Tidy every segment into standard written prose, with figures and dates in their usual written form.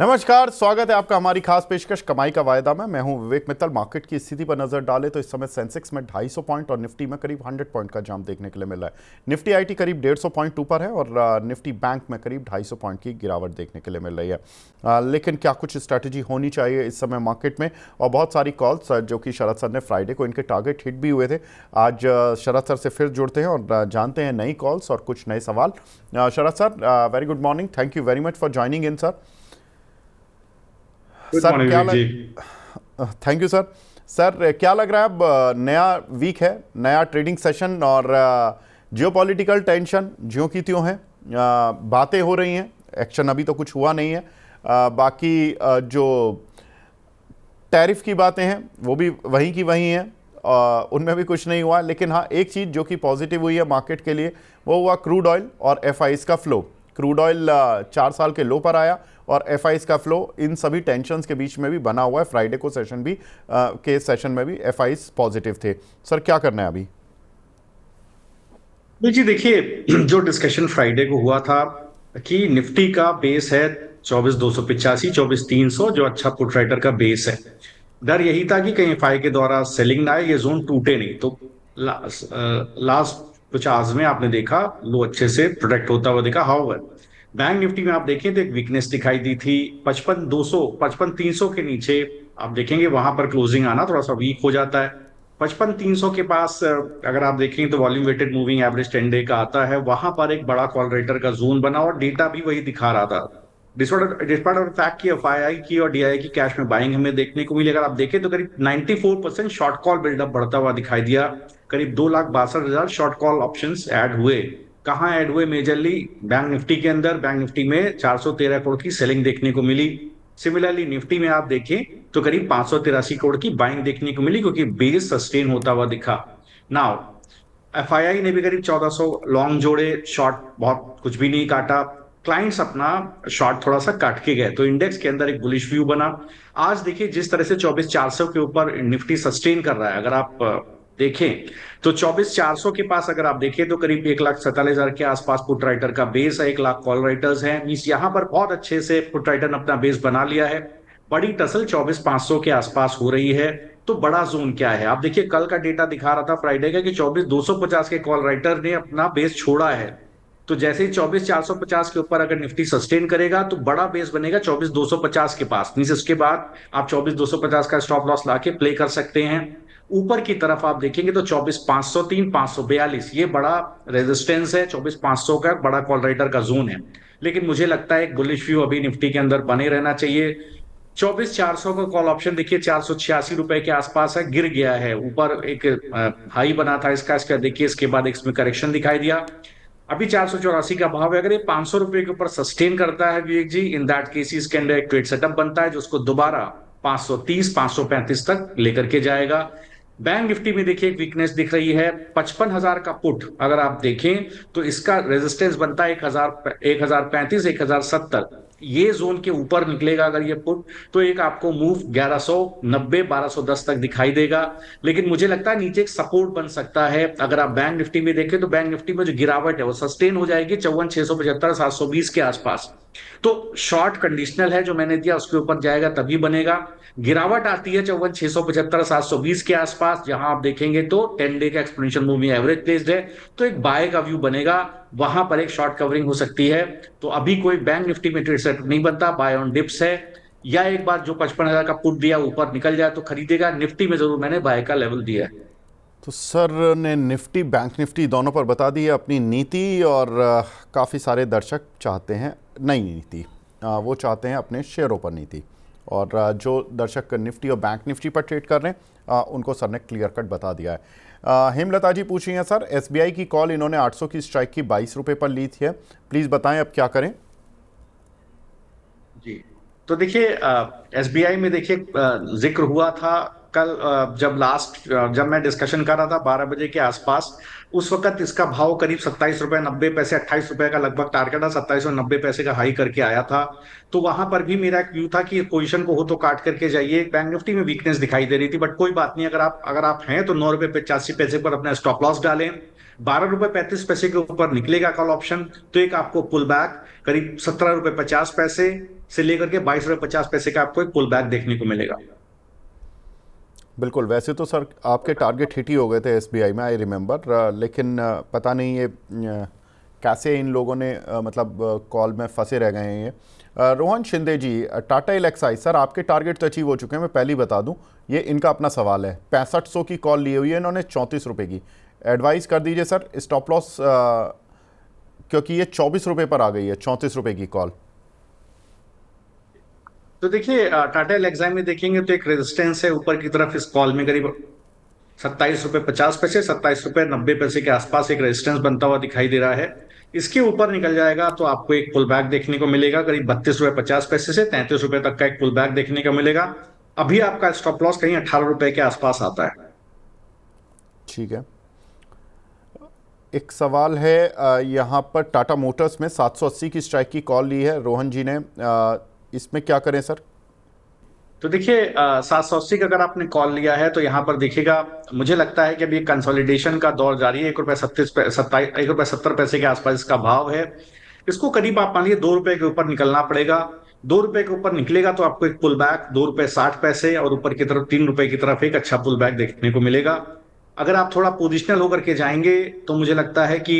नमस्कार, स्वागत है आपका हमारी खास पेशकश कमाई का वायदा में। मैं हूं विवेक मित्तल। मार्केट की स्थिति पर नजर डालें तो इस समय सेंसेक्स में 250 पॉइंट और निफ्टी में करीब 100 पॉइंट का जाम देखने के लिए मिल रहा है। निफ्टी आईटी करीब 150 पॉइंट ऊपर है और निफ्टी बैंक में करीब 250 पॉइंट की गिरावट देखने के लिए मिल रही है। लेकिन क्या कुछ स्ट्रैटेजी होनी चाहिए इस समय मार्केट में? और बहुत सारी कॉल्स जो कि शरद सर ने फ्राइडे को इनके टारगेट हिट भी हुए थे। आज शरद सर से फिर जुड़ते हैं और जानते हैं नई कॉल्स और कुछ नए सवाल। Sharad sir, very good morning. Thank you very much for joining in sir. Good sir morning क्या विवेक जी। लग थैंक यू सर। सर क्या लग रहा है अब नया वीक है, नया ट्रेडिंग सेशन और जियोपॉलिटिकल टेंशन ज्यों की त्यों है। बातें हो रही हैं, एक्शन अभी तो कुछ हुआ नहीं है। बाकी जो टैरिफ की बातें हैं वो भी वहीं की वहीं हैं, उनमें भी कुछ नहीं हुआ। लेकिन हाँ, एक चीज़ जो कि पॉजिटिव हुई है मार्केट के लिए वो हुआ क्रूड ऑयल और एफआईज का फ्लो। क्रूड ऑयल 4 साल के लो पर आया और एफआईज का फ्लो इन सभी टेंशन्स के बीच में भी बना हुआ है। फ्राइडे को सेशन भी के सेशन में भी एफआईज पॉजिटिव थे। सर क्या करना है अभी? जी देखिए, जो डिस्कशन फ्राइडे को हुआ था कि निफ्टी का बेस है 24,285, 24,300, जो अच्छा पुट राइटर का बेस है। डर यही था कि कहीं एफआई के द्वारा सेलिंग ना आए, ये जोन टूटे नहीं। तो लास्ट कुछ आवर्स में आपने देखा लो अच्छे से प्रोटेक्ट होता हुआ दिखा। हाउएवर बैंक निफ्टी में आप देखें तो एक वीकनेस दिखाई दी थी 55,200, 55,300 के नीचे। आप देखेंगे वहां पर क्लोजिंग आना थोड़ा सा वीक हो जाता है। 55,300 के पास अगर आप देखें तो volume weighted moving average 10 day का आता है, वहां पर एक बड़ा कॉल राइटर का जोन बना और डेटा भी वही दिखा रहा था। डिस्पाइट ऑफ फैक्ट की एफआईआई की और डीआई की कैश में बाइंग हमें देखने को मिली। अगर आप देखें तो करीब 94% शॉर्ट कॉल बिल्डअप बढ़ता हुआ दिखाई दिया। करीब 2,62,000 शॉर्ट कॉल ऑप्शंस ऐड हुए। कहाँ ऐड हुए? मेजरली बैंक निफ्टी के अंदर। बैंक निफ्टी में 413 करोड़ की सेलिंग देखने को मिली। सिमिलरली निफ्टी में आप देखें तो करीब 583 करोड़ की बाइंग देखने को मिली, क्योंकि बेस सस्टेन होता हुआ दिखा। नाउ एफआईआई ने भी करीब 1,400 लॉन्ग जोड़े, शॉर्ट बहुत कुछ भी नहीं काटा। क्लाइंट्स अपना शॉर्ट थोड़ा सा काट के गए, तो इंडेक्स के अंदर एक बुलिश व्यू बना। आज देखिए जिस तरह से 24,400 के ऊपर निफ्टी सस्टेन कर रहा है, अगर आप देखें तो 24,400 के पास अगर आप देखें तो करीब 1,47,000 के आसपास पुट राइटर का बेस है, 1 लाख कॉल राइटर्स हैं। मींस यहां पर बहुत अच्छे से पुट राइटर ने अपना बेस बना लिया है। बड़ी टसल 24,500 के आसपास हो रही है। तो बड़ा जोन क्या है? आप देखिए कल का डेटा दिखा रहा था फ्राइडे का कि 24,250 के कॉल राइटर ने अपना बेस छोड़ा है। तो जैसे ही 24,450 के ऊपर अगर निफ्टी सस्टेन करेगा तो बड़ा बेस बनेगा 24,250 के पास। मींस इसके बाद आप 24,250 का स्टॉप लॉस लाके प्ले कर सकते हैं। ऊपर की तरफ आप देखेंगे तो 24,503, 542 ये बड़ा रेजिस्टेंस है। 24,500 का बड़ा कॉल राइटर का जोन है। लेकिन मुझे लगता है एक बुलिश व्यू अभी निफ्टी के अंदर बने रहना चाहिए। 24,400 का कॉल ऑप्शन देखिए 486 रुपए के आसपास है, गिर गया है। ऊपर एक हाई बना था इसका देखिए, इसके बाद इसमें करेक्शन दिखाई दिया। अभी 484 का भाव है। अगर ये 500 रुपए के ऊपर सस्टेन करता है विवेक जी, इन दैट केस इसके अंदर एक ट्रेड सेटअप बनता है जो उसको दोबारा 530, 535 तक लेकर के जाएगा। बैंक निफ्टी में देखिए एक वीकनेस दिख रही है 55,000 का पुट। अगर आप देखें तो इसका रेजिस्टेंस बनता है 1,035, 1,070। ये जोन के ऊपर निकलेगा अगर ये पुट, तो एक आपको मूव 1,190, 1,210 तक दिखाई देगा। लेकिन मुझे लगता है नीचे एक सपोर्ट बन सकता है। अगर आप बैंक निफ्टी में देखें तो बैंक निफ्टी में जो गिरावट है वो सस्टेन हो जाएगी 54,675, 720 के आसपास। तो शॉर्ट कंडीशनल है जो मैंने दिया, उसके ऊपर जाएगा तभी बनेगा। गिरावट आती है 54,675, 720 के आसपास, जहां आप देखेंगे तो 10 डे का एक्सपोनेंशियल मूविंग एवरेज प्लेस्ड है। तो एक बाय का व्यू बनेगा, वहां पर एक शॉर्ट कवरिंग हो सकती है। तो अभी कोई बैंक निफ्टी में ट्रेड सेट नहीं बनता, बाय ऑन डिप्स है। या एक बार जो 55,000 का पुट दिया ऊपर निकल जाए तो खरीदेगा। निफ्टी में जरूर मैंने बाय का लेवल दिया है। तो सर ने निफ्टी बैंक निफ्टी दोनों पर बता दी है अपनी नीति और काफ़ी सारे दर्शक चाहते हैं नई नीति। वो चाहते हैं अपने शेयरों पर नीति। और जो दर्शक निफ्टी और बैंक निफ्टी पर ट्रेड कर रहे हैं उनको सर ने क्लियर कट बता दिया है। हेमलता जी पूछ रही हैं, सर एसबीआई की कॉल इन्होंने 800 की स्ट्राइक की 22 रुपये पर ली थी है, प्लीज़ बताएं अब क्या करें। जी तो देखिए एसबीआई में देखिए जिक्र हुआ था कल, जब मैं डिस्कशन कर रहा था 12 बजे के आसपास। उस वक्त इसका भाव करीब 27 रुपए 90 पैसे, 28 रुपए का लगभग टारगेट था, 2790 पैसे का हाई करके आया था। तो वहां पर भी मेरा एक व्यू था कि पोजीशन को हो तो काट करके जाइए। बैंक निफ्टी में वीकनेस दिखाई दे रही थी, बट कोई बात नहीं। अगर आप हैं तो 9 रुपए 85 पैसे पर अपना स्टॉप लॉस डालें। 12 रुपए 35 पैसे के ऊपर निकलेगा कॉल ऑप्शन तो एक आपको पुल बैक करीब 17 रुपए 50 पैसे, से लेकर के 22 रुपये 50 पैसे का आपको एक पुल बैक देखने को मिलेगा। बिल्कुल, वैसे तो सर आपके टारगेट हिट ही हो गए थे एसबीआई में, आई रिमेंबर, लेकिन पता नहीं ये कैसे इन लोगों ने मतलब कॉल में फंसे रह गए हैं ये। रोहन शिंदे जी, टाटा एलेक्साई, सर आपके टारगेट तो अचीव हो चुके हैं, मैं पहले ही बता दूं, ये इनका अपना सवाल है। 6500 की कॉल ली हुई है इन्होंने 34 रुपये की। एडवाइस कर दीजिए सर, स्टॉप लॉस क्योंकि ये 24 रुपये पर आ गई है, 34 रुपये की कॉल। तो देखिए टाटा एलेक्साई में देखेंगे तो एक रेजिस्टेंस है ऊपर की तरफ इस कॉल में करीब 27 रुपये 50 पैसे 27 रुपये 90 पैसे के आसपास एक रेजिस्टेंस बनता हुआ दिखाई दे रहा है। इसके ऊपर निकल जाएगा तो आपको एक पुल बैक देखने को मिलेगा करीब 32 रुपये 50 पैसे से 33 रुपये तक का एक पुल बैक देखने को मिलेगा। अभी आपका स्टॉप लॉस कहीं 18 रुपये के आसपास आता है। ठीक है, एक सवाल है यहाँ पर टाटा मोटर्स में 780 की स्ट्राइक की कॉल ली है रोहन जी ने, इसमें क्या करें सर? तो देखिए 780 का अगर आपने कॉल लिया है तो यहाँ पर देखिएगा, मुझे लगता है कि अभी कंसोलिडेशन का दौर जारी है। 1 रुपये 70 पैसे के आसपास इसका भाव है। इसको करीब आप मानिए 2 रुपए के ऊपर निकलना पड़ेगा। 2 रुपए के ऊपर निकलेगा तो आपको एक पुल बैक 2 रुपये 60 पैसे और ऊपर की तरफ 3 रुपए की तरफ एक अच्छा पुल बैक देखने को मिलेगा। अगर आप थोड़ा पोजिशनल होकर के जाएंगे तो मुझे लगता है कि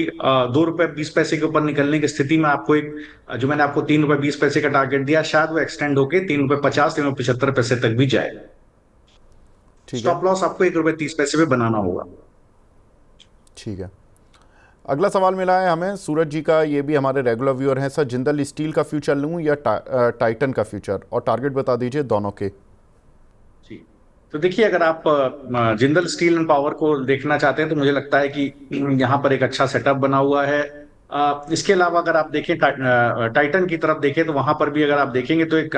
2 रुपये 20 पैसे के ऊपर निकलने की स्थिति में आपको एक जो मैंने आपको 3 रुपये 20 पैसे का टारगेट दिया, शायद वो एक्सटेंड होकर 3 रुपये 50 3 रुपये 75 पैसे तक भी जाए। ठीक है, स्टॉप लॉस आपको 1 रुपये 30 पैसे पे बनाना होगा। ठीक है। अगला सवाल मिला है हमें सूरज जी का, ये भी हमारे रेगुलर व्यूअर हैं। सर जिंदल स्टील का फ्यूचर लूं या टाइटन का फ्यूचर, और टारगेट बता दीजिए दोनों के। जी, तो देखिए अगर आप जिंदल स्टील एंड पावर को देखना चाहते हैं तो मुझे लगता है कि यहाँ पर एक अच्छा सेटअप बना हुआ है। इसके अलावा अगर आप देखें टाइटन की तरफ देखें तो वहां पर भी अगर आप देखेंगे तो एक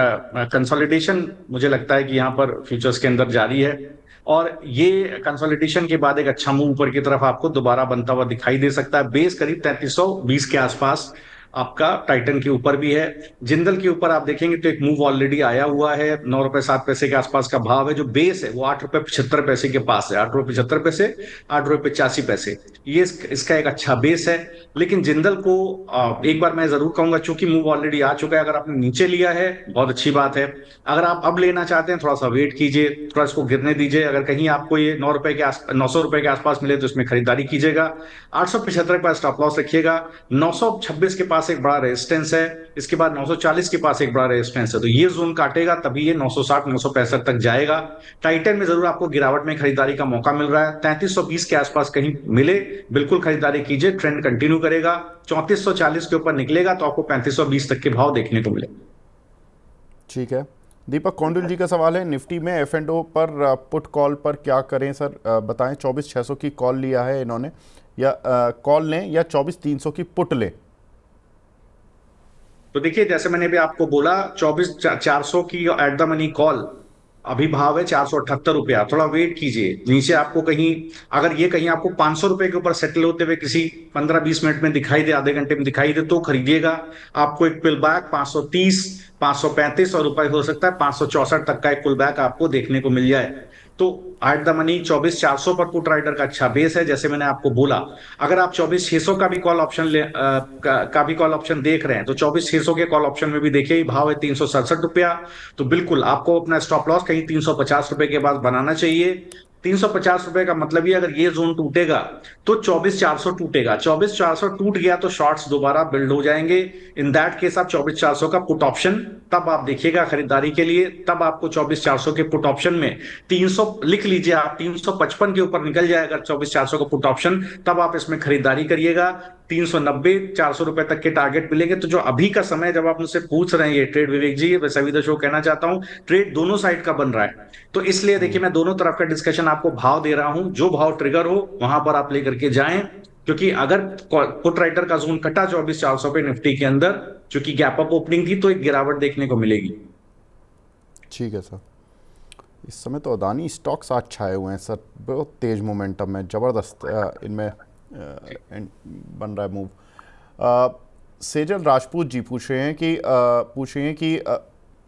कंसोलिडेशन मुझे लगता है कि यहाँ पर फ्यूचर्स के अंदर जारी है। और ये कंसोलिडेशन के बाद एक अच्छा मूव ऊपर की तरफ आपको दोबारा बनता हुआ दिखाई दे सकता है। बेस करीब 3320 के आसपास आपका टाइटन के ऊपर भी है। जिंदल के ऊपर आप देखेंगे तो एक मूव ऑलरेडी आया हुआ है। 9 रुपये 7 पैसे के आसपास का भाव है। जो बेस है वो 8 रुपये 75 पैसे के पास है। 8 रुपये 75 पैसे 8 रुपये 85 पैसे, ये इसका एक अच्छा बेस है। लेकिन जिंदल को एक बार मैं जरूर कहूंगा, चूंकि मूव ऑलरेडी आ चुका है, अगर आपने नीचे लिया है बहुत अच्छी बात है। अगर आप अब लेना चाहते हैं थोड़ा सा वेट कीजिए, थोड़ा इसको गिरने दीजिए। अगर कहीं आपको ये 900 रुपए के आसपास मिले तो इसमें खरीदारी कीजिएगा। 875 का स्टॉप लॉस रखिएगा। 926 के पास एक बड़ा रेजिस्टेंस है, इसके बाद 940 के पास एक बड़ा रेजिस्टेंस है। तो ये जोन काटेगा तभी ये 960 965 तक जाएगा। टाइटन में जरूर आपको गिरावट में खरीदारी का मौका मिल रहा है। 3320 के आसपास कहीं मिले बिल्कुल खरीदारी कीजिए, ट्रेंड कंटिन्यू करेगा। 3440 के ऊपर निकलेगा तो आपको 3520 तक के भाव देखने को मिले। ठीक है, दीपक कौंडिल जी का सवाल है, निफ्टी में एफ एंड ओ पर पुट कॉल पर क्या करें सर, बताएं। 24600 की कॉल लिया है इन्होंने, या कॉल लें या 24300 की पुट लें? तो देखिए जैसे मैंने भी आपको बोला 24400 की एट द मनी कॉल अभी भाव है 478 रुपया। थोड़ा वेट कीजिए, नीचे आपको कहीं अगर ये कहीं आपको 500 रुपए के ऊपर सेटल होते हुए किसी 15-20 मिनट में दिखाई दे, आधे घंटे में दिखाई दे तो खरीदिएगा। आपको एक पुल बैक 530 535 और ऊपर हो सकता है 564 तक का एक पुल बैक आपको देखने को मिल जाए। तो एट द मनी 24400 पर पुट राइडर का अच्छा बेस है। जैसे मैंने आपको बोला, अगर आप 24600 का भी कॉल ऑप्शन का भी कॉल ऑप्शन देख रहे हैं तो 24600 के कॉल ऑप्शन में भी देखिए भाव है 367 रुपया। तो बिल्कुल आपको अपना स्टॉप लॉस कहीं 350 रुपए के बाद बनाना चाहिए। 350 रुपए का मतलब ये, अगर ये जोन टूटेगा तो 24400 टूटेगा। 24400 टूट गया तो शॉर्ट्स दोबारा बिल्ड हो जाएंगे। इन दैट केस आप 24400 का पुट ऑप्शन तब आप देखिएगा खरीदारी के लिए। तब आपको 24400 के पुट ऑप्शन में 300 लिख लीजिए आप, 355 के ऊपर निकल जाएगा 24400 का पुट ऑप्शन, तब आप इसमें खरीदारी करिएगा। 390 400 रुपए तक के टारगेट मिलेंगे। तो जो अभी का समय जब आप मुझसे पूछ रहे हैं ये ट्रेड, विवेक जी वैसे अभी शो कहना चाहता हूं, ट्रेड दोनों साइड का बन रहा है। तो इसलिए देखिए मैं दोनों तरफ का डिस्कशन आपको भाव दे रहा हूं, जो भाव ट्रिगर हो वहां पर आप लेकर के जाएं। क्योंकि अगर पुट राइटर का जोन कटा 24400 पे निफ्टी के अंदर, क्योंकि गैप अप ओपनिंग थी, तो एक गिरावट देखने को मिलेगी। ठीक है सर, इस समय तो अदानी स्टॉक्स आज छाए हुए हैं सर, बहुत तेज मोमेंटम है, ज़बरदस्त इनमें बन रहा है मूव। सेजल राजपूत जी पूछ रहे हैं कि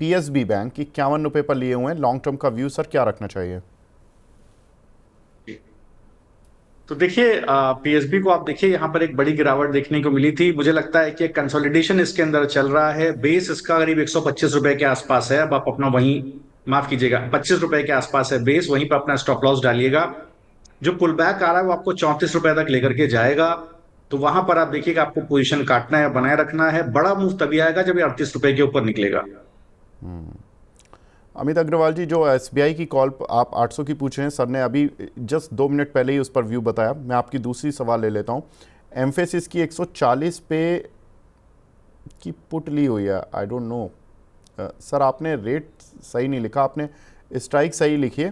पीएसबी बैंक 51 रुपये पर लिए हुए हैं, लॉन्ग टर्म का व्यू सर क्या रखना चाहिए? तो देखिए पीएसबी को आप देखिए यहाँ पर एक बड़ी गिरावट देखने को मिली थी। मुझे लगता है कि कंसोलिडेशन इसके अंदर चल रहा है। बेस इसका करीब 125 रुपए के आसपास है। अब आप अपना वहीं, माफ कीजिएगा, 25 रुपए के आसपास है बेस, वहीं पर अपना स्टॉप लॉस डालिएगा। जो पुल बैक आ रहा है वो आपको 34 रुपए तक लेकर के जाएगा। तो वहां पर आप देखिएगा, आपको पोजीशन काटना है, बनाए रखना है। बड़ा मूव तभी आएगा जब ये 38 रुपए के ऊपर निकलेगा। अमित अग्रवाल जी, जो एसबीआई की कॉल आप 800 की पूछ रहे हैं, सर ने अभी जस्ट 2 मिनट पहले ही उस पर व्यू बताया। मैं आपकी दूसरी सवाल ले लेता हूँ। एम्फेसिस की 140 पे की पुट ली हुई है, आई डोंट नो सर, आपने रेट सही नहीं लिखा, आपने स्ट्राइक सही लिखी है,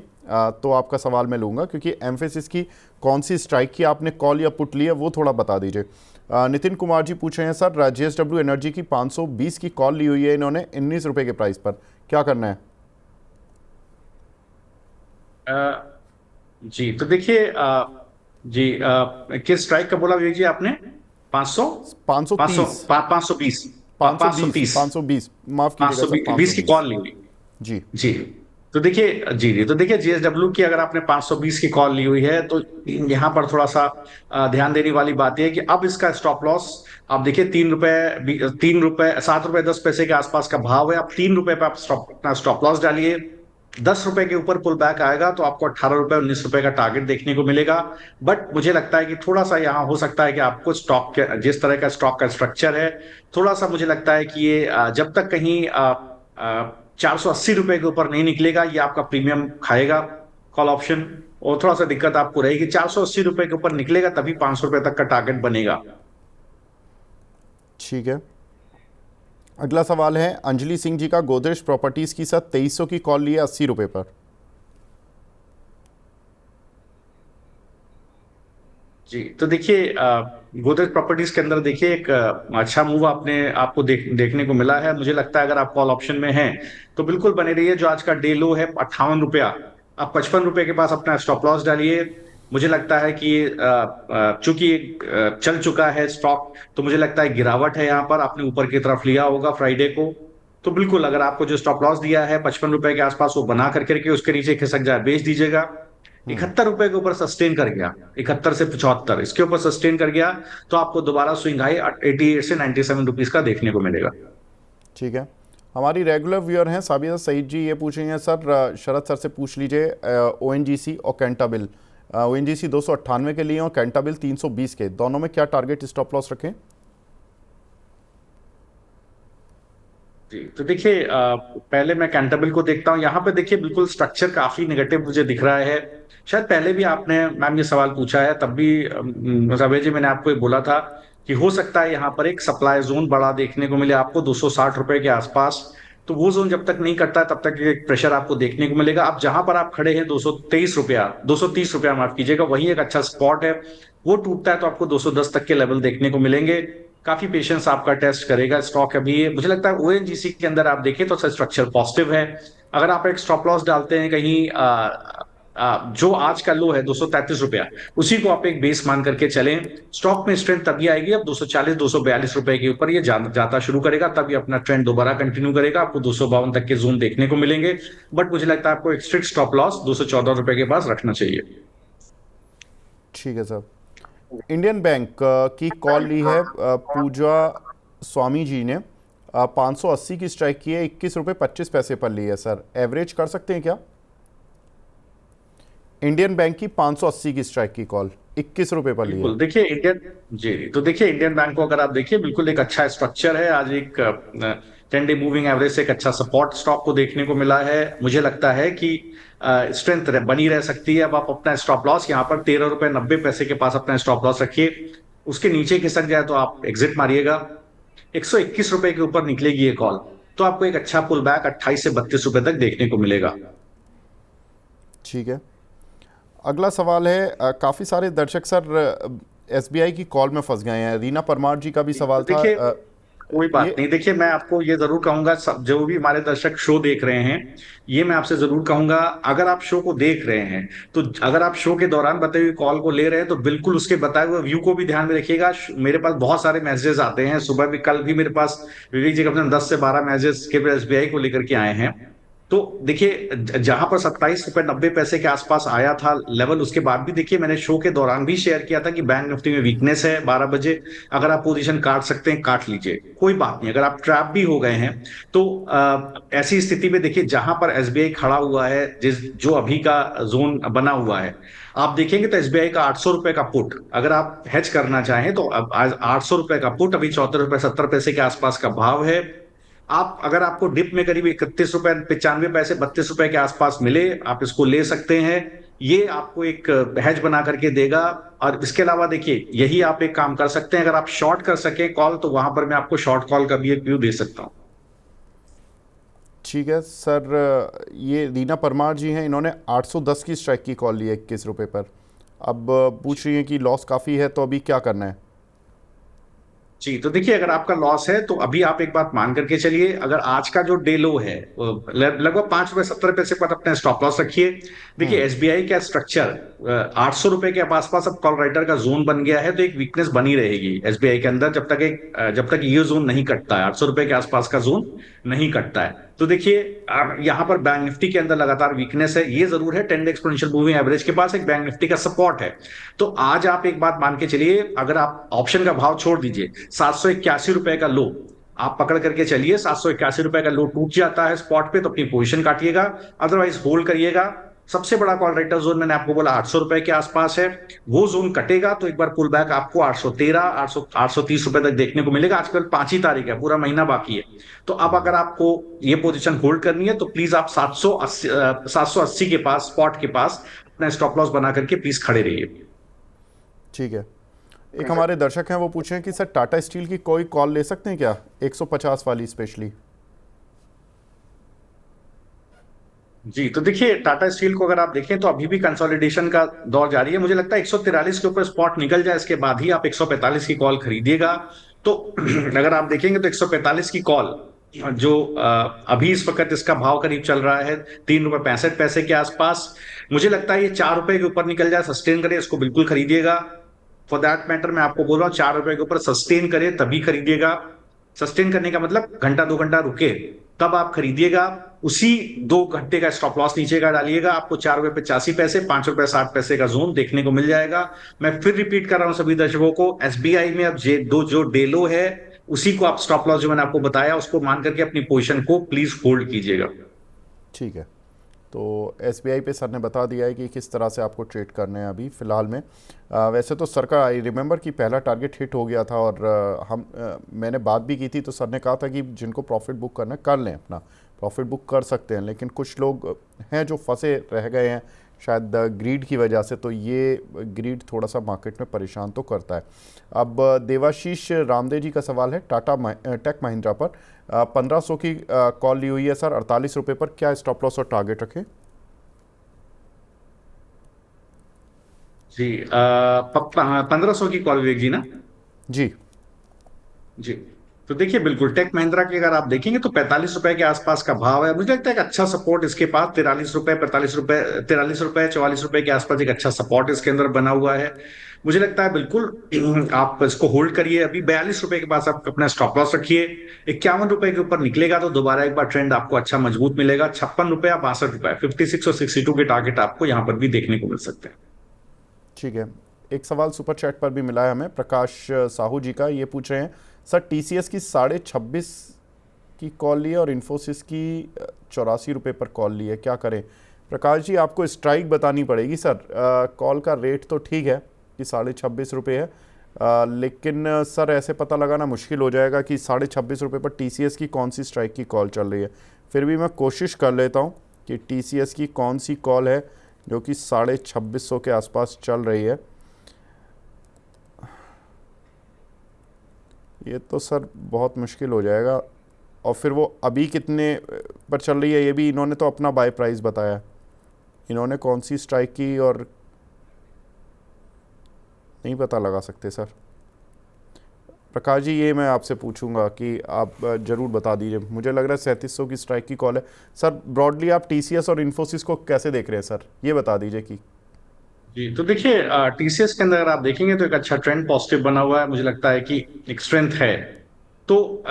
तो आपका सवाल मैं लूँगा, क्योंकि एम्फेसिस की कौन सी स्ट्राइक की आपने कॉल या पुट ली है वो थोड़ा बता दीजिए। नितिन कुमार जी पूछ रहे हैं, सर जेएसडब्ल्यू एनर्जी की 520 की कॉल ली हुई है इन्होंने 19 रुपये के प्राइस पर, क्या करना है? जी तो देखिए जी किस स्ट्राइक का बोला विवेक जी आपने? 500, 530, 520, 520, 530, 520, माफ कीजिएगा सर, 520 की 520। कॉल ली हुई। जी जी तो देखिए, जी तो देखिए जीएसडब्ल्यू की अगर आपने 520 की कॉल ली हुई है तो यहाँ पर थोड़ा सा ध्यान देने वाली बात यह है कि अब इसका स्टॉप लॉस आप देखिए 3 रुपए 7 रुपए 10 पैसे के आसपास का भाव है। आप 3 रुपए पे आप अपना स्टॉप लॉस डालिए। 10 रुपए के ऊपर पुल बैक आएगा तो आपको 18 रुपए 19 रुपए का टारगेट देखने को मिलेगा। बट मुझे लगता है कि थोड़ा सा यहाँ हो सकता है कि आपको स्टॉक के जिस तरह का स्टॉक का स्ट्रक्चर है, थोड़ा सा मुझे लगता है कि ये जब तक कहीं 480 रुपए के ऊपर नहीं निकलेगा, ये आपका प्रीमियम खाएगा कॉल ऑप्शन। और थोड़ा सा दिक्कत आपको रहेगी, 480 रुपए के ऊपर निकलेगा तभी 500 रुपए तक का टारगेट बनेगा। ठीक है। अगला सवाल है अंजलि सिंह जी का, गोदरेज प्रॉपर्टीज की सर 2300 की कॉल ली है 80 रुपये पर। जी तो देखिए गोदरेज प्रॉपर्टीज के अंदर देखिए एक अच्छा मूव आपको देखने को मिला है। मुझे लगता है अगर आप कॉल ऑप्शन में हैं तो बिल्कुल बने रहिए। जो आज का डे लो है 58 रुपया, आप 55 रुपए के पास अपना स्टॉप लॉस डालिए। मुझे लगता है कि चूंकि चल चुका है स्टॉक, तो मुझे लगता है गिरावट है यहाँ पर, आपने ऊपर की तरफ लिया होगा फ्राइडे को। तो बिल्कुल अगर आपको जो स्टॉप लॉस दिया है 55 रुपए के आसपास, वो बना करके उसके नीचे खिसक जाए, बेच दीजिएगा। 71 रुपए के ऊपर सस्टेन कर गया, 71 से 75 इसके ऊपर सस्टेन कर गया, तो आपको दोबारा स्विंग हाई 88 से 97 रुपीज का देखने को मिलेगा। ठीक है। हमारी रेगुलर व्यूअर हैं साबिया सईद जी, ये पूछ रही हैं, सर शरद सर से पूछ लीजिए ओएनजीसी और कैंटाबिल, ओएनजीसी 298 के लिए और कैंटाबिल 320 के, दोनों में क्या टारगेट स्टॉप लॉस रखें? जी तो देखिए पहले मैं कैंटाबिल को देखता हूं। यहाँ पे देखिए बिल्कुल स्ट्रक्चर काफी नेगेटिव मुझे दिख रहा है। शायद पहले भी आपने मैम ये सवाल पूछा है, तब भी रवि जी मैंने आपको ये बोला था कि हो सकता है यहाँ पर एक सप्लाई जोन बड़ा देखने को मिले आपको 260 रुपए के आसपास। तो वो जोन जब तक नहीं कटता है तब तक एक प्रेशर आपको देखने को मिलेगा। अब जहां पर आप खड़े हैं 223 रुपया, 230 रुपया माफ कीजिएगा, वही एक अच्छा स्पॉट है। वो टूटता है तो आपको 210 तक के लेवल देखने को मिलेंगे। काफी पेशेंस आपका टेस्ट करेगा स्टॉक। अभी मुझे लगता है ओएनजीसी के अंदर आप देखें तो स्ट्रक्चर पॉजिटिव है। अगर आप एक स्टॉप लॉस डालते हैं कहीं जो आज का लो है 233 रुपया, उसी को आप एक बेस मान करके चलें। स्टॉक में स्ट्रेंथ तभी आएगी अब 240 242 रुपए के ऊपर ये जाता शुरू करेगा, तभी अपना ट्रेंड दोबारा कंटिन्यू करेगा। आपको 252 तक के जोन देखने को मिलेंगे। बट मुझे लगता है आपको एक स्ट्रिक्ट स्टॉप लॉस 214 रुपए के पास रखना चाहिए। ठीक है सर। इंडियन बैंक की कॉल ली है पूजा स्वामी जी ने, 580 की स्ट्राइक की है, 21 रुपये 25 पैसे पर ली है सर, एवरेज कर सकते हैं क्या? इंडियन बैंक की 580 की स्ट्राइक की कॉल 21 रुपये पर ली है। देखिए इंडियन, जी तो देखिए इंडियन बैंक को अगर आप देखिए बिल्कुल एक अच्छा स्ट्रक्चर है। आज एक 10 डे मूविंग एवरेज से एक अच्छा सपोर्ट स्टॉक को देखने को मिला है। मुझे लगता है कि स्ट्रेंथ बनी रह सकती है। अब आप अपना स्टॉप लॉस यहाँ पर 13 रुपए 90 पैसे के पास अपना स्टॉप लॉस रखिए। उसके नीचे खिसक जाए तो आप एग्जिट मारिएगा। 121 रुपए के ऊपर निकलेगी ये कॉल तो आपको एक अच्छा पुल बैक 28 से 32 रुपए तक देखने को मिलेगा। ठीक है। अगला सवाल है, काफ़ी सारे दर्शक सर एसबीआई की कॉल में फंस गए हैं। रीना परमार जी का भी सवाल था। कोई बात नहीं, देखिए मैं आपको ये जरूर कहूंगा, जो भी हमारे दर्शक शो देख रहे हैं, ये मैं आपसे जरूर कहूंगा, अगर आप शो को देख रहे हैं तो अगर आप शो के दौरान बताई हुई कॉल को ले रहे हैं तो बिल्कुल उसके बताए हुए व्यू को भी ध्यान में रखिएगा। मेरे पास बहुत सारे मैसेजेस आते हैं, सुबह भी, कल भी मेरे पास विवेक जी के अपने 10 से 12 मैसेजेस के एसबीआई को लेकर के आए हैं। तो देखिए जहां पर 27 रुपए 90 पैसे के आसपास आया था लेवल, उसके बाद भी देखिए मैंने शो के दौरान भी शेयर किया था कि बैंक निफ्टी में वीकनेस है 12 बजे। अगर आप पोजीशन काट सकते हैं काट लीजिए, कोई बात नहीं। अगर आप ट्रैप भी हो गए हैं तो ऐसी स्थिति में देखिए जहां पर एसबीआई खड़ा हुआ है, जिस जो अभी का जोन बना हुआ है, आप देखेंगे तो एसबीआई का 800 रुपए का पुट अगर आप हेज करना चाहें तो अब आज 800 रुपए का पुट अभी 74 रुपए 70 पैसे के आसपास का भाव है। आप अगर आपको डिप में करीब 31 रुपए 95 पैसे 32 रुपए के आसपास मिले, आप इसको ले सकते हैं। ये आपको एक हैज बना करके देगा। और इसके अलावा देखिए यही आप एक काम कर सकते हैं, अगर आप शॉर्ट कर सके कॉल तो वहां पर मैं आपको शॉर्ट कॉल का भी एक व्यू दे सकता हूं। ठीक है सर। ये रीना परमार जी हैं, इन्होंने 810 की स्ट्राइक की कॉल ली है 21 रुपये पर। अब पूछ रही हैं कि लॉस काफ़ी है, तो अभी क्या करना है? जी, तो देखिए अगर आपका लॉस है तो अभी आप एक बात मान करके चलिए, अगर आज का जो डे लो है वो लगभग 5 रुपए 70 पैसे पर अपने स्टॉप लॉस रखिए। देखिए एसबीआई का स्ट्रक्चर 800 रुपए के आसपास अब कॉल राइटर का जोन बन गया है, तो एक वीकनेस बनी रहेगी एसबीआई के अंदर जब तक ये जोन नहीं कटता है, 800 रुपए के आसपास का जोन नहीं कटता है। तो देखिए यहाँ पर बैंक निफ्टी के अंदर लगातार वीकनेस है, ये जरूर है 10 डे एक्सपोनेंशियल मूविंग एवरेज के पास एक बैंक निफ्टी का सपोर्ट है। तो आज आप एक बात मान के चलिए, अगर आप ऑप्शन का भाव छोड़ दीजिए, 781 रुपए का लो आप पकड़ करके चलिए। 781 रुपए का लो टूट जाता है स्पॉट पे तो अपनी पोजीशन काटिएगा, अदरवाइज होल्ड करिएगा। सबसे बड़ा कॉल राइटर जोन मैंने आपको बोला 800 रुपए के आसपास है, वो जोन कटेगा तो एक बार पुल बैक आपको 813 830 रुपए तक देखने को मिलेगा। आजकल 5 ही तारीख है, पूरा महीना बाकी है। तो अब अगर आपको ये पोजीशन होल्ड करनी है तो प्लीज आप 780 के पास स्पॉट के पास अपना स्टॉप लॉस बना करके प्लीज खड़े रहिए। ठीक है। एक हमारे दर्शक हैं, वो पूछ रहे हैं कि सर टाटा स्टील की कोई कॉल ले सकते हैं क्या, 150 वाली स्पेशली? जी, तो देखिए टाटा स्टील को अगर आप देखें तो अभी भी कंसोलिडेशन का दौर जारी है। मुझे लगता है 143 के ऊपर स्पॉट निकल जाए इसके बाद ही आप 145 की कॉल खरीदिएगा। तो अगर आप देखेंगे तो 145 की कॉल जो अभी इस वक्त इसका भाव करीब चल रहा है 3 रुपए 65 पैसे के आसपास, मुझे लगता है ये 4 रुपए के ऊपर निकल जाए सस्टेन करे इसको बिल्कुल खरीदिएगा। फॉर दैट मैटर मैं आपको बोल रहा हूँ 4 रुपए के ऊपर सस्टेन करे तभी खरीदिएगा। सस्टेन करने का मतलब घंटा 2 घंटा रुके तब आप खरीदिएगा। उसी 2 घंटे का स्टॉप लॉस नीचे का डालिएगा, आपको 4 रुपए 85 पैसे 5 रुपए 60 पैसे का जोन देखने को मिल जाएगा। मैं फिर रिपीट कर रहा हूं सभी दर्शकों को, एसबीआई में अब जो डेलो है उसी को आप स्टॉप लॉस जो मैंने आपको बताया उसको मान करके अपनी पोजीशन को प्लीज होल्ड कीजिएगा। ठीक है। तो एसबीआई पे सर ने बता दिया है कि किस तरह से आपको ट्रेड करने हैं अभी फ़िलहाल में। वैसे तो सर का आई रिमेंबर कि पहला टारगेट हिट हो गया था, और मैंने बात भी की थी तो सर ने कहा था कि जिनको प्रॉफिट बुक करना है कर लें, अपना प्रॉफिट बुक कर सकते हैं। लेकिन कुछ लोग हैं जो फंसे रह गए हैं शायद ग्रीड की वजह से, तो ये ग्रीड थोड़ा सा मार्केट में परेशान तो करता है। अब देवाशीष रामदेव जी का सवाल है टेक महिंद्रा पर। 1500 की कॉल ली हुई है सर, 48 रुपये पर, क्या स्टॉप लॉस और टारगेट रखें? जी 1500 की कॉल विवेक जी ना? जी जी, तो देखिए बिल्कुल टेक महिंद्रा के अगर आप देखेंगे तो 45 रुपए के आसपास का भाव है। मुझे लगता है एक अच्छा सपोर्ट इसके पास 43 रुपए 45 रुपए 43 रुपए 44 रुपए के आसपास एक अच्छा सपोर्ट इसके अंदर बना हुआ है। मुझे लगता है बिल्कुल आप इसको होल्ड करिए। अभी 42 रुपए के पास आप अपना स्टॉप लॉस रखिए। 51 रुपए के ऊपर निकलेगा तो दोबारा एक बार ट्रेंड आपको अच्छा मजबूत मिलेगा। 56 रुपए या 62 रुपए 56 और 62 के टारगेट आपको यहाँ पर भी देखने को मिल सकते हैं। ठीक है। एक सवाल सुपर चैट पर भी मिला है हमें, प्रकाश साहू जी का। ये पूछ रहे हैं सर टीसीएस की 26.5 की कॉल ली है और इन्फोसिस की 84 रुपये पर कॉल ली है, क्या करें? प्रकाश जी आपको स्ट्राइक बतानी पड़ेगी सर। कॉल का रेट तो ठीक है कि 26.5 रुपये है, लेकिन सर ऐसे पता लगाना मुश्किल हो जाएगा कि 26.5 रुपये पर टीसीएस की कौन सी स्ट्राइक की कॉल चल रही है। फिर भी मैं कोशिश कर लेता हूँ कि टीसीएस की कौन सी कॉल है जो कि 2650 के आसपास चल रही है। ये तो सर बहुत मुश्किल हो जाएगा। और फिर वो अभी कितने पर चल रही है, ये भी इन्होंने तो अपना बाय प्राइस बताया, इन्होंने कौन सी स्ट्राइक की और नहीं पता लगा सकते सर। प्रकाश जी ये मैं आपसे पूछूंगा कि आप ज़रूर बता दीजिए। मुझे लग रहा है 3700 की स्ट्राइक की कॉल है सर। ब्रॉडली आप टीसीएस और इन्फोसिस को कैसे देख रहे हैं सर, ये बता दीजिए कि। जी, तो देखिए टीसीएस के अंदर अगर आप देखेंगे तो एक अच्छा ट्रेंड पॉजिटिव बना हुआ है, मुझे लगता है कि एक स्ट्रेंथ है। तो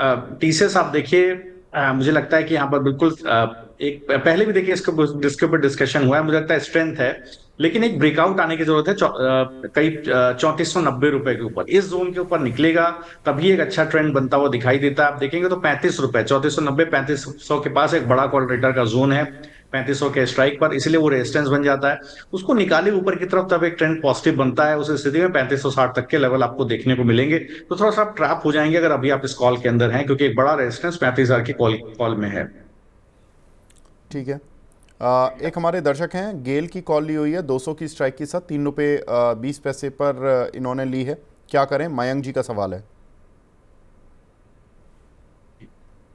टीसीएस आप देखिए मुझे लगता है कि यहाँ पर बिल्कुल एक पहले भी देखिए इसके ऊपर डिस्कशन हुआ है, मुझे लगता है स्ट्रेंथ है, लेकिन एक ब्रेकआउट आने की जरूरत है। कई 3490 रुपए के ऊपर, इस जोन के ऊपर निकलेगा तभी एक अच्छा ट्रेंड बनता हुआ दिखाई देता है। आप देखेंगे तो 35 रुपए, 3490 3500 के पास एक बड़ा कॉल रेटर का जोन है, 3500 के स्ट्राइक पर, इसलिए वो रेजिस्टेंस बन जाता है। उसको निकाले ऊपर की तरफ तब एक ट्रेंड पॉजिटिव बनता है। उस स्थिति में 3560 तक के लेवल आपको देखने को मिलेंगे। तो थोड़ा सा आप ट्रैप हो जाएंगे अगर अभी आप इस कॉल के अंदर हैं, क्योंकि एक बड़ा रेजिस्टेंस 35,000 की कॉल कॉल में है। ठीक है। एक हमारे दर्शक हैं, गेल की कॉल ली हुई है 200 की स्ट्राइक के साथ, 3 रुपये 20 पैसे पर इन्होंने ली है, क्या करें? मयंक जी का सवाल है।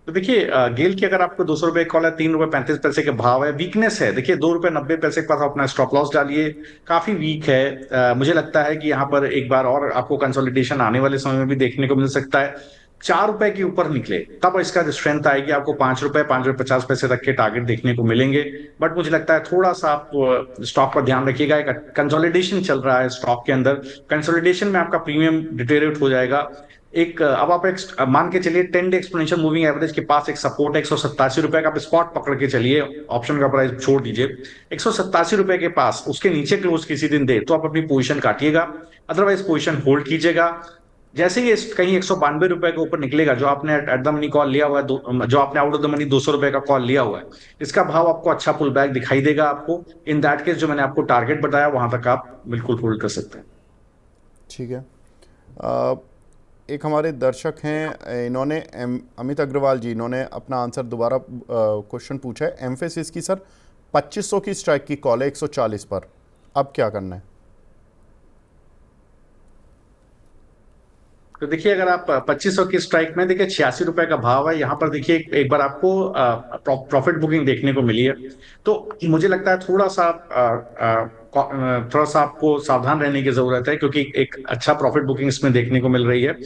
तो देखिए गेल की अगर आपको 200 रुपए कॉल है, 3 रुपए 35 पैसे के भाव है, वीकनेस है। देखिए 2 रुपए 90 पैसे के पास अपना स्टॉप लॉस डालिए, काफी वीक है। मुझे लगता है कि यहाँ पर एक बार और आपको कंसोलिडेशन आने वाले समय में भी देखने को मिल सकता है। 4 रुपए के ऊपर निकले तब इसका जो स्ट्रेंथ आएगी, आपको 5 रुपए 5 रुपए 50 पैसे तक के टारगेट देखने को मिलेंगे। बट मुझे लगता है थोड़ा सा आप स्टॉक पर ध्यान रखिएगा, एक कंसोलिडेशन चल रहा है स्टॉक के अंदर, कंसोलिडेशन में आपका प्रीमियम डिटेरियोरेट हो जाएगा। एक अब आप एक मान के चलिए 10 डे एक्सपोनेंशियल मूविंग एवरेज के पास एक सपोर्ट है 187 रुपए का, आप स्पॉट पकड़ के चलिए, ऑप्शन का प्राइस छोड़ दीजिए। 187 रुपए के पास उसके नीचे क्लोज किसी दिन दे तो आप अपनी पोजीशन काटिएगा, अदरवाइज पोजीशन होल्ड कीजिएगा। जैसे ही कहीं 192 रुपए के ऊपर निकलेगा, जो आपने एट द मनी कॉल लिया हुआ है, जो आपने आउट ऑफ द मनी 200 रुपए का कॉल लिया हुआ है, इसका भाव आपको अच्छा पुल बैक दिखाई देगा। आपको इन दैट केस जो मैंने आपको टारगेट बताया वहां तक आप बिल्कुल होल्ड कर सकते हैं। ठीक है। एक हमारे दर्शक हैं, इन्होंने अमित अग्रवाल जी, इन्होंने अपना आंसर दोबारा क्वेश्चन पूछा है। एम्फेसिस की सर 2500 की स्ट्राइक की कॉल है 140 पर, अब क्या करना है? तो देखिए अगर आप 2500 की स्ट्राइक में, देखिए 86 रुपए का भाव है यहाँ पर। देखिए एक बार आपको प्रॉफिट बुकिंग देखने को मिली है, तो मुझे लगता है थोड़ा सा आपको सावधान रहने की जरूरत है, क्योंकि एक अच्छा प्रॉफिट बुकिंग इसमें देखने को मिल रही है।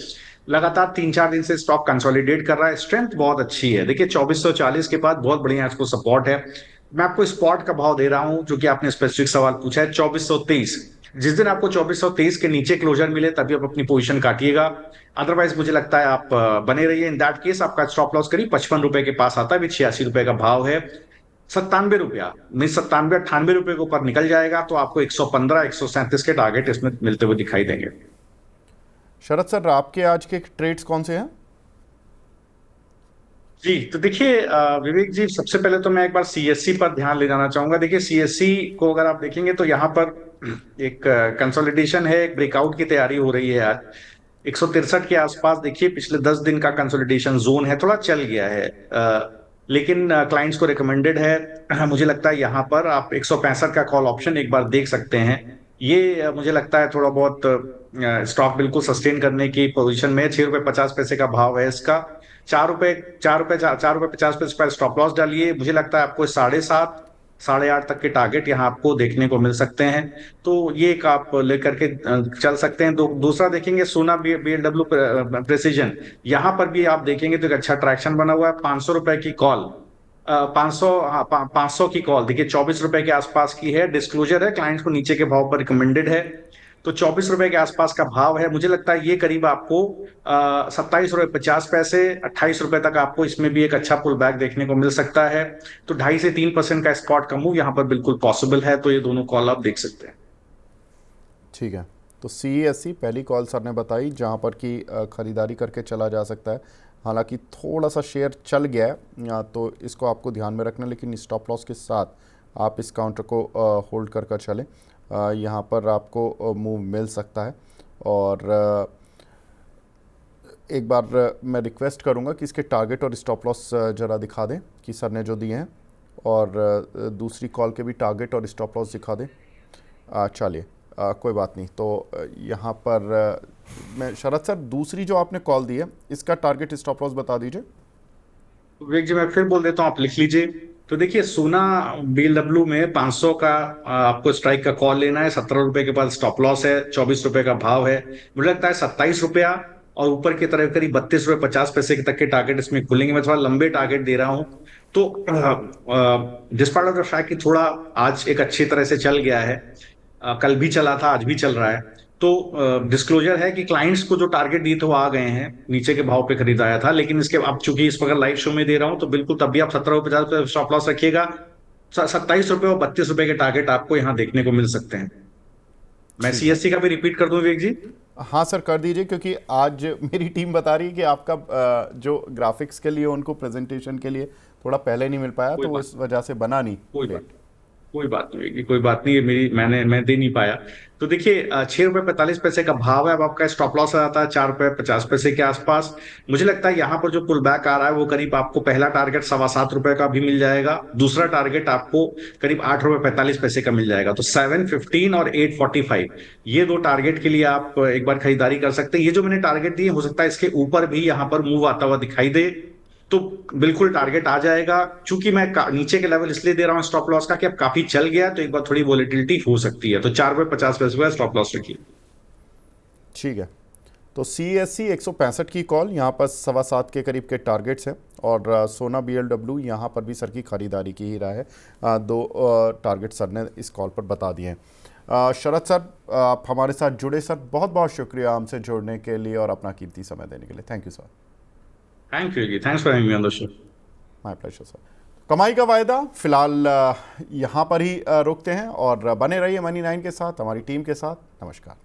लगातार 3-4 दिन से स्टॉक कंसोलिडेट कर रहा है, स्ट्रेंथ बहुत अच्छी है। देखिए 2440 के बाद बहुत बढ़िया इसको सपोर्ट है। मैं आपको स्पॉट का भाव दे रहा हूं, जो कि आपने स्पेसिफिक सवाल पूछा है, 2423। जिस दिन आपको 2423 के नीचे क्लोजर मिले तभी आप अपनी पोजीशन काटिएगा, अदरवाइज मुझे लगता है आप बने रहिए। इन दैट केस आपका स्टॉप लॉस करीब 55 रुपए के पास आता है, भी 86 रुपए का भाव है। 97 रुपया मीन 97-98 रुपए के ऊपर निकल जाएगा तो आपको 115-137 के टारगेट इसमें मिलते हुए दिखाई देंगे। शरद सर, आपके आज के ट्रेड्स कौन से हैं? जी तो देखिए विवेक जी, सबसे पहले तो मैं एक बार सीएससी पर ध्यान ले जाना चाहूंगा। देखिए सीएससी को अगर आप देखेंगे तो यहाँ पर एक कंसोलिडेशन है, एक ब्रेकआउट की तैयारी हो रही है आज 163 के आसपास। देखिए पिछले 10 दिन का कंसोलिडेशन जोन है, थोड़ा चल गया है, लेकिन क्लाइंट्स को रिकमेंडेड है। मुझे लगता है यहाँ पर आप 165 का कॉल ऑप्शन एक बार देख सकते हैं। ये मुझे लगता है थोड़ा बहुत स्टॉक बिल्कुल सस्टेन करने की पोजीशन में। 6 रुपए 50 पैसे का भाव है इसका। 4 रुपए 50 पैसे पर स्टॉप लॉस डालिए। मुझे लगता है आपको 7.5 8.5 तक के टारगेट यहाँ आपको देखने को मिल सकते हैं, तो ये एक आप लेकर के चल सकते हैं। दूसरा देखेंगे सोना बीएलडब्ल्यू प्रेसिजन, यहाँ पर भी आप देखेंगे तो एक अच्छा ट्रैक्शन बना हुआ है। 500 रुपए की कॉल, 500, हाँ 500 की कॉल देखिए 24 रुपए के आसपास की है, डिस्क्लोजर है, क्लाइंट्स को नीचे के भाव पर रिकमेंडेड है, तो 24 रुपए के आसपास का भाव है। मुझे लगता है ये करीब आपको 27 रुपए 50 पैसे 28 रुपए तक आपको इसमें भी एक अच्छा पुल बैक देखने को मिल सकता है। तो 2.5 से 3% का स्पॉट का मूव यहाँ पर बिल्कुल पॉसिबल है, तो ये दोनों कॉल आप देख सकते हैं। ठीक है, तो सीएससी पहली कॉल सर ने बताई जहां पर कि ख़रीदारी करके चला जा सकता है। हालांकि थोड़ा सा शेयर चल गया है, तो इसको आपको ध्यान में रखना, लेकिन स्टॉप लॉस के साथ आप इस काउंटर को होल्ड कर चलें। यहाँ पर आपको मूव मिल सकता है। और एक बार मैं रिक्वेस्ट करूँगा कि इसके टारगेट और स्टॉप लॉस ज़रा दिखा दें कि सर ने जो दिए हैं, और दूसरी कॉल के भी टारगेट और स्टॉप लॉस दिखा दें। चलिए, कोई बात नहीं। तो यहाँ पर मैं शरद सर, दूसरी जो आपने कॉल दी है इसका टारगेट स्टॉप लॉस बता दीजिए। विवेक जी मैं फिर बोल देता हूँ, आप लिख लीजिए। तो देखिए सोना बीएलडब्ल्यू में 500 का आपको स्ट्राइक का कॉल लेना है, 17 रुपए के बाद स्टॉप लॉस है, 24 रुपए का भाव है। मुझे लगता है 27 रुपया और ऊपर की तरफ करीब 32 रुपए 50 पैसे तक के टारगेट इसमें खुलेंगे। मैं थोड़ा लंबे टारगेट दे रहा हूँ। तो डिस्पाइट ऑफ द फैक्ट कि थोड़ा आज एक अच्छी तरह से चल गया है, कल भी चला था आज भी चल रहा है, तो डिस्क्लोजर है कि क्लाइंट्स को जो टारगेट दिए थे वो आ गए हैं, नीचे के भाव पे खरीदाया था, लेकिन इसके अब चूंकि इस वक्त लाइव शो में दे रहा हूं तो बिल्कुल तब भी आप 17 रुपये 50 रुपये स्टॉप लॉस रखिएगा। 27 रुपये और 32 रुपये के टारगेट आपको यहाँ देखने को मिल सकते हैं। मैं ठीक है। सीएससी का भी रिपीट कर दूं विवेक जी? हाँ सर, कर दीजिए, क्योंकि आज मेरी टीम बता रही है कि आपका जो ग्राफिक्स के लिए उनको प्रेजेंटेशन के लिए थोड़ा पहले नहीं मिल पाया, कोई तो बात इस वजह से बना नहीं कोई बात रेट। कोई बात नहीं होगी, कोई बात नहीं, ये मेरी मैं दे नहीं पाया। तो देखिए 6 रुपये 45 पैसे का भाव है। अब आपका स्टॉप लॉस आ जाता है 4 रुपये 50 पैसे के आसपास। मुझे लगता है यहाँ पर जो पुल बैक आ रहा है वो करीब आपको पहला टारगेट 7.25 रुपए का भी मिल जाएगा, दूसरा टारगेट आपको करीब 8 रुपये 45 पैसे का मिल जाएगा। तो 7.15 और 8.45, ये दो टारगेट के लिए आप एक बार खरीदारी कर सकते हैं। ये जो मैंने टारगेट दिए हो सकता है इसके ऊपर भी यहाँ पर मूव आता हुआ दिखाई दे, तो बिल्कुल टारगेट आ जाएगा। चूंकि मैं नीचे के लेवल इसलिए दे रहा हूं स्टॉप लॉस का कि अब काफी चल गया तो एक बार थोड़ी वोलेटिलिटी हो सकती है, तो 4 रुपये 50 पैसे का स्टॉप लॉस रखिए। ठीक है। तो CSC 165 की कॉल, यहाँ पर 7.25 के करीब के टारगेट्स हैं, और सोना BLW यहाँ पर भी सर की खरीदारी की ही रहा है। दो टारगेट सर ने इस कॉल पर बता दिए हैं। शरद सर, आप हमारे साथ जुड़े सर, बहुत बहुत शुक्रिया हमसे जुड़ने के लिए और अपना कीमती समय देने के लिए। Thank you sir. Thank you ji, thanks for having me on the show. My pleasure sir. कमाई का वायदा फिलहाल यहाँ पर ही रोकते हैं, और बने रहिए मनी 9 के साथ, हमारी टीम के साथ। नमस्कार।